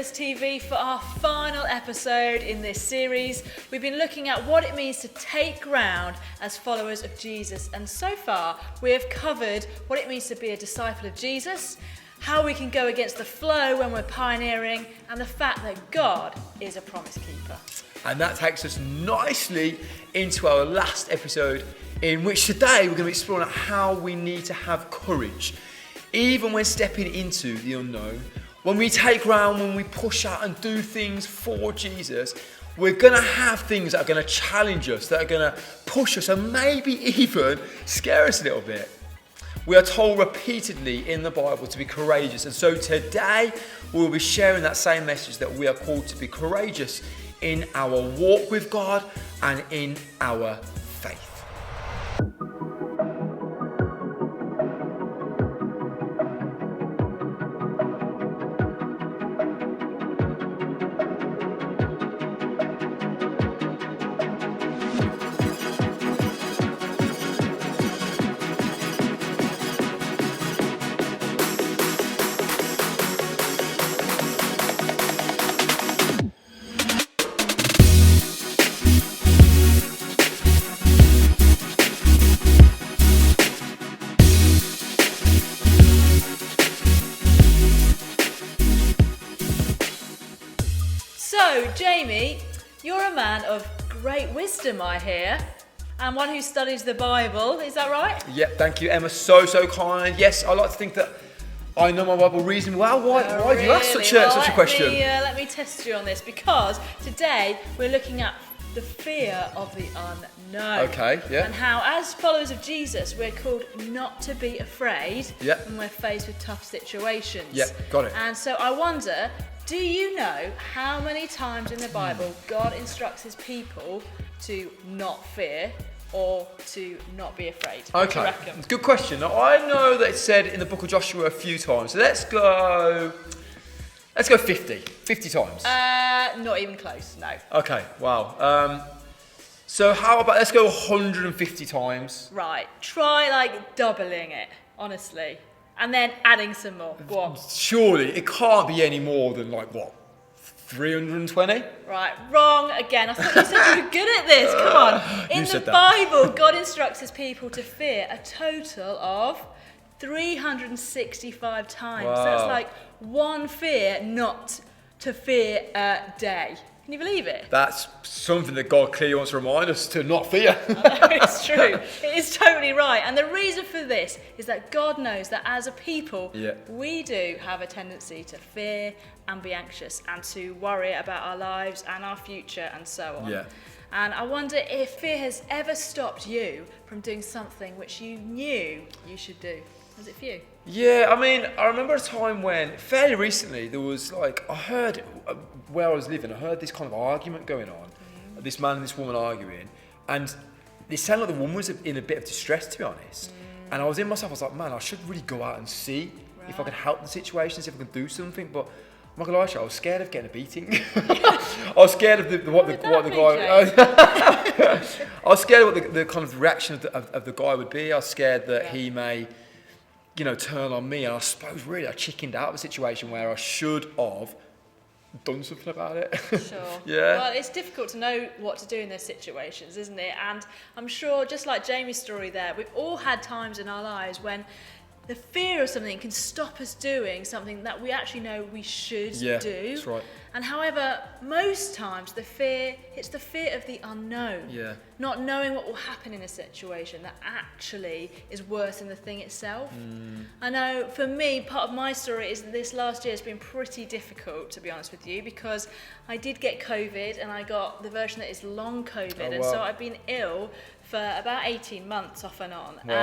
Limitless TV for our final episode in this series. We've been looking at what it means to take ground as followers of Jesus, and so far we have covered what it means to be a disciple of Jesus, how we can go against the flow when we're pioneering, and the fact that God is a promise keeper. And that takes us nicely into our last episode, in which today we're going to be exploring how we need to have courage, even when stepping into the unknown. When we take ground, when we push out and do things for Jesus, we're going to have things that are going to challenge us, that are going to push us, and maybe even scare us a little bit. We are told repeatedly in the Bible to be courageous, and so today we'll be sharing that same message, that we are called to be courageous in our walk with God and in our faith. So, Jamie, you're a man of great wisdom, I hear, and one who studies the Bible. Is that right? Yeah, thank you, Emma. So kind. Yes, I like to think that I know my Bible reasonably well. Why do you ask such a question? Let me test you on this, because today we're looking at the fear of the unknown. Okay, yeah. And how, as followers of Jesus, we're called not to be afraid when we're faced with tough situations. Yeah, got it. And so I wonder, do you know how many times in the Bible God instructs his people to not fear or to not be afraid? What do you reckon? It's a good question. Now, I know that it's said in the book of Joshua a few times, so let's go 50 times. Not even close, no. Okay, wow. So how about, let's go 150 times. Right, try doubling it, honestly. And then adding some more. Go on. Surely it can't be any more than 320? Right, wrong again. I thought you said you were good at this. Come on. In the Bible, God instructs his people to fear a total of 365 times. Wow. That's like one fear not to fear a day. Can you believe it? That's something that God clearly wants to remind us to not fear. It's true. It is totally right. And the reason for this is that God knows that as a people, we do have a tendency to fear and be anxious and to worry about our lives and our future and so on. Yeah. And I wonder if fear has ever stopped you from doing something which you knew you should do. Was it for you? Yeah, I mean, I remember a time when, fairly recently, there was I heard, where I was living, I heard this kind of argument going on, this man and this woman arguing, and it sounded like the woman was in a bit of distress, to be honest. And I was in myself, I was like, man, I should really go out and see if I can help the situation, see if I can do something, but I'm not gonna lie to you, I was scared of getting a beating. I was scared of what the guy. I was scared of what the kind of reaction of the guy would be. I was scared that he may, turn on me. And I suppose really I chickened out of a situation where I should have done something about it. Sure. Yeah. Well, it's difficult to know what to do in those situations, isn't it? And I'm sure, just like Jamie's story there, we've all had times in our lives when the fear of something can stop us doing something that we actually know we should do. Yeah, that's right. And however, most times it's the fear of the unknown. Yeah. Not knowing what will happen in a situation that actually is worse than the thing itself. I know for me, part of my story is that this last year has been pretty difficult, to be honest with you, because I did get COVID and I got the version that is long COVID. Oh, wow. And so I've been ill for about 18 months off and on. Wow.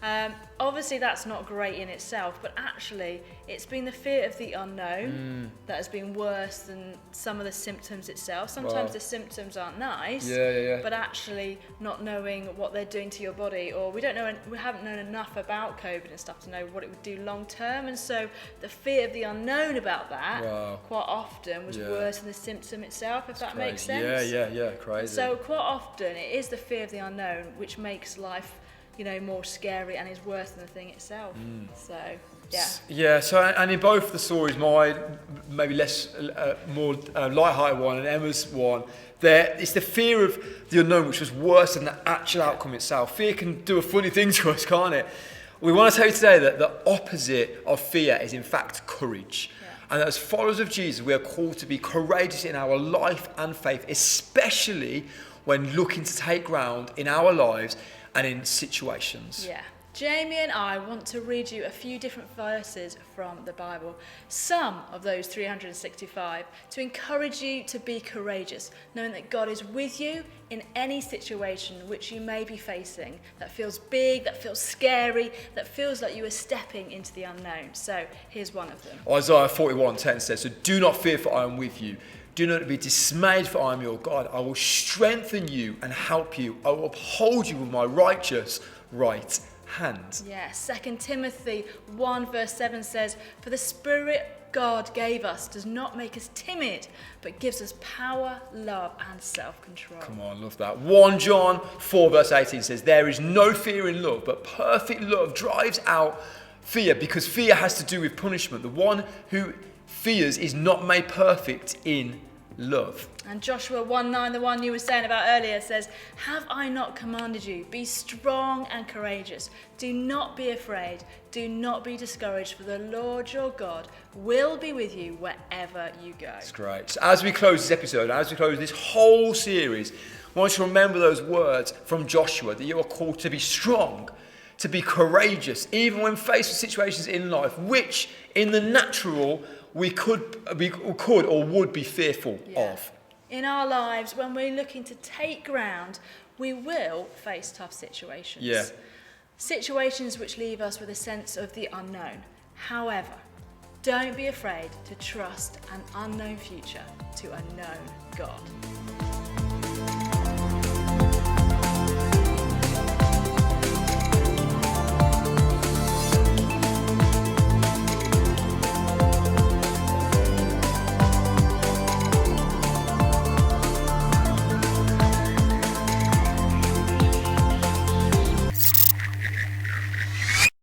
And obviously that's not great in itself, but actually it's been the fear of the unknown that has been worse than some of the symptoms itself. Sometimes the symptoms aren't nice, but actually not knowing what they're doing to your body, or we haven't known enough about COVID and stuff to know what it would do long term. And so the fear of the unknown about that quite often was worse than the symptom itself, if that makes sense. Yeah, crazy. So quite often it is the fear of the unknown which makes life more scary and is worse than the thing itself. So, yeah. Yeah, so, and in both the stories, my maybe more light-hearted one and Emma's one, it's the fear of the unknown, which was worse than the actual outcome itself. Fear can do a funny thing to us, can't it? We want to tell you today that the opposite of fear is in fact courage. Yeah. And that as followers of Jesus, we are called to be courageous in our life and faith, especially when looking to take ground in our lives and in situations. Yeah. Jamie and I want to read you a few different verses from the Bible, some of those 365, to encourage you to be courageous, knowing that God is with you in any situation which you may be facing that feels big, that feels scary, that feels like you are stepping into the unknown. So here's one of them. Isaiah 41:10 says, "So do not fear, for I am with you. Do not be dismayed, for I am your God. I will strengthen you and help you. I will uphold you with my righteous right hand." Yeah, 2 Timothy 1 verse 7 says, "For the Spirit God gave us does not make us timid, but gives us power, love, and self-control." Come on, love that. 1 John 4 verse 18 says, "There is no fear in love, but perfect love drives out fear, because fear has to do with punishment. The one who fears is not made perfect in love." And Joshua 1:9, the one you were saying about earlier, says, "Have I not commanded you? Be strong and courageous. Do not be afraid. Do not be discouraged, for the Lord your God will be with you wherever you go." That's great. So as we close this episode, as we close this whole series, I want you to remember those words from Joshua, that you are called to be strong, to be courageous, even when faced with situations in life, which in the natural we could or would be fearful of. In our lives, when we're looking to take ground, we will face tough situations. Yeah. Situations which leave us with a sense of the unknown. However, don't be afraid to trust an unknown future to a known God.